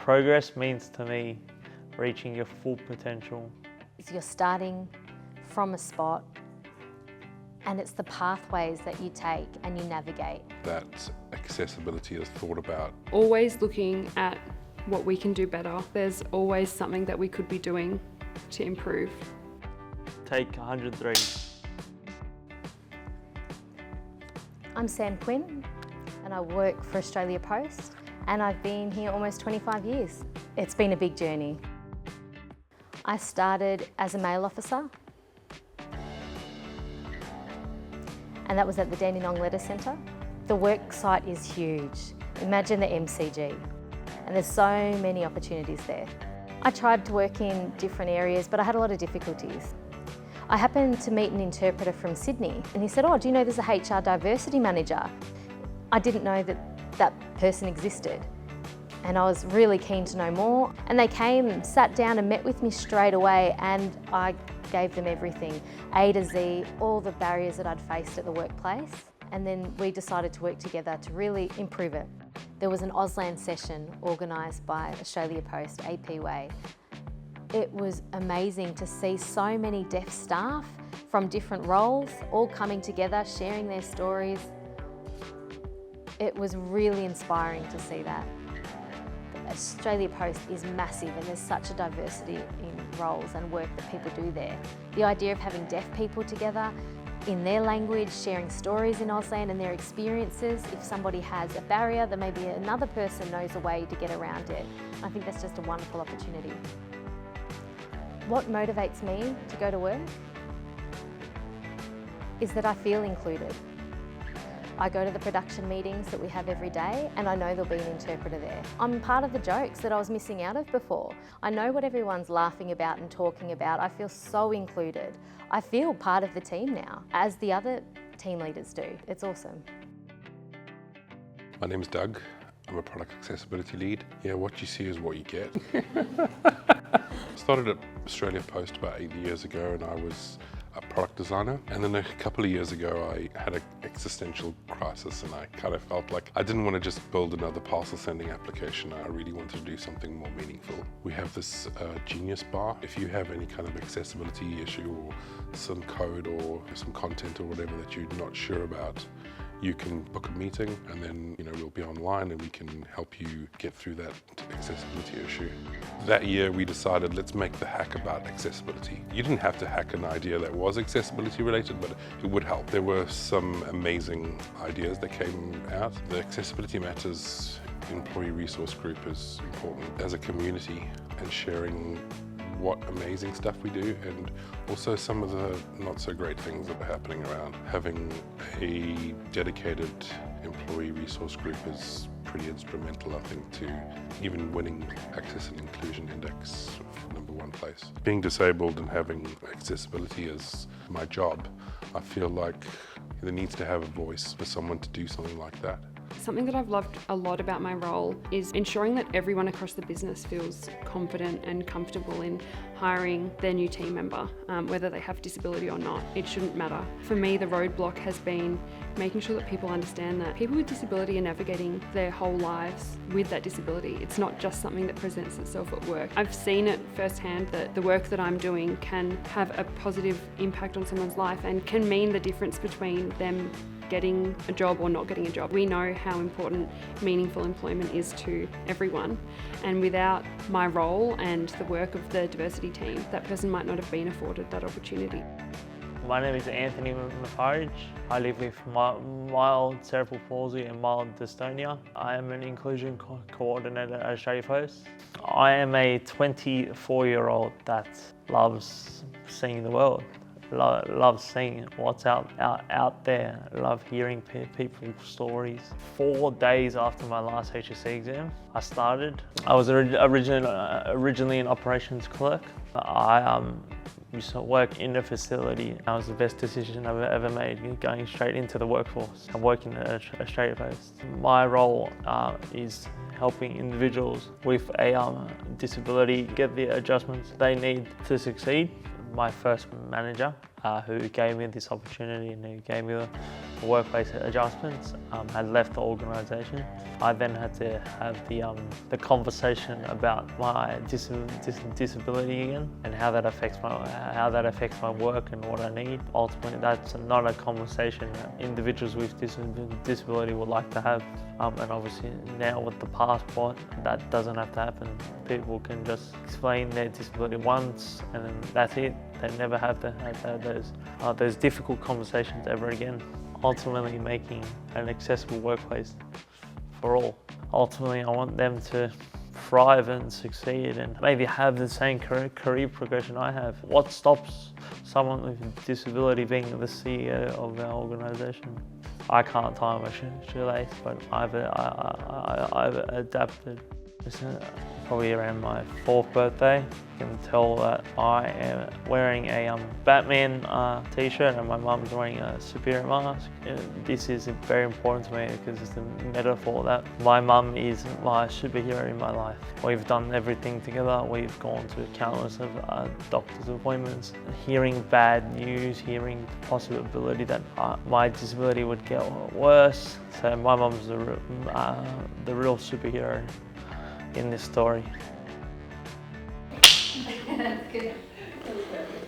Progress means to me reaching your full potential. You're starting from a spot, and it's the pathways that you take and you navigate. That accessibility is thought about. Always looking at what we can do better. There's always something that we could be doing to improve. Take 103. I'm Sam Quinn, and I work for Australia Post, and I've been here almost 25 years. It's been a big journey. I started as a mail officer, and that was at the Dandenong Letter Centre. The work site is huge. Imagine the MCG, and there's so many opportunities there. I tried to work in different areas, but I had a lot of difficulties. I happened to meet an interpreter from Sydney, and he said, "Oh, do you know there's a HR diversity manager?" I didn't know that that person existed, and I was really keen to know more. And they came, sat down and met with me straight away, and I gave them everything, A to Z, all the barriers that I'd faced at the workplace. And then we decided to work together to really improve it. There was an Auslan session organised by Australia Post, AP Way. It was amazing to see so many deaf staff from different roles all coming together, sharing their stories. It was really inspiring to see that. Australia Post is massive, and there's such a diversity in roles and work that people do there. The idea of having deaf people together in their language, sharing stories in Auslan and their experiences. If somebody has a barrier, then maybe another person knows a way to get around it. I think that's just a wonderful opportunity. What motivates me to go to work is that I feel included. I go to the production meetings that we have every day, and I know there'll be an interpreter there. I'm part of the jokes that I was missing out of before. I know what everyone's laughing about and talking about. I feel so included. I feel part of the team now, as the other team leaders do. It's awesome. My name's Doug. I'm a product accessibility lead. Yeah, what you see is what you get. Started at Australia Post about 8 years ago, and I was a product designer. And then a couple of years ago, I had an existential crisis, and I kind of felt like I didn't want to just build another parcel sending application. I really wanted to do something more meaningful. We have this Genius bar. If you have any kind of accessibility issue or some code or some content or whatever that you're not sure about, you can book a meeting, and then we'll be online and we can help you get through that accessibility issue. That year we decided, let's make the hack about accessibility. You didn't have to hack an idea that was accessibility related, but it would help. There were some amazing ideas that came out. The Accessibility Matters employee resource group is important as a community, and sharing what amazing stuff we do, and also some of the not so great things that are happening around. Having a dedicated employee resource group is pretty instrumental, I think, to even winning Access and Inclusion Index for #1 place. Being disabled and having accessibility as my job, I feel like there needs to have a voice for someone to do something like that. Something that I've loved a lot about my role is ensuring that everyone across the business feels confident and comfortable in hiring their new team member, whether they have disability or not. It shouldn't matter. For me, the roadblock has been making sure that people understand that people with disability are navigating their whole lives with that disability. It's not just something that presents itself at work. I've seen it firsthand that the work that I'm doing can have a positive impact on someone's life and can mean the difference between them getting a job or not getting a job. We know how important meaningful employment is to everyone, and without my role and the work of the diversity team, that person might not have been afforded that opportunity. My name is Anthony Moufarrege. I live with mild cerebral palsy and mild dystonia. I am an inclusion coordinator at Australia Post. I am a 24-year-old that loves seeing the world. Love seeing what's out there. Love hearing people's stories. 4 days after my last HSC exam, I started. I was originally an operations clerk. I used to work in a facility. That was the best decision I've ever made, going straight into the workforce and working at Australia Post. My role is helping individuals with a disability get the adjustments they need to succeed. My first manager, who gave me this opportunity and who gave me workplace adjustments, had left the organisation. I then had to have the conversation about my disability again and how that affects my work and what I need. Ultimately, that's not a conversation that individuals with disability would like to have. And obviously now with the passport, that doesn't have to happen. People can just explain their disability once and then that's it. They never have to have those difficult conversations ever again. Ultimately making an accessible workplace for all. Ultimately, I want them to thrive and succeed and maybe have the same career progression I have. What stops someone with a disability being the CEO of our organisation? I can't tie my shoelace, but I've adapted. It's probably around my 4th birthday. You can tell that I am wearing a Batman t-shirt and my mum's wearing a superhero mask. This is very important to me because it's the metaphor that my mum is my superhero in my life. We've done everything together. We've gone to countless of doctor's appointments. Hearing bad news, hearing the possibility that my disability would get worse. So my mum's the real superhero in this story. That's good. That was perfect.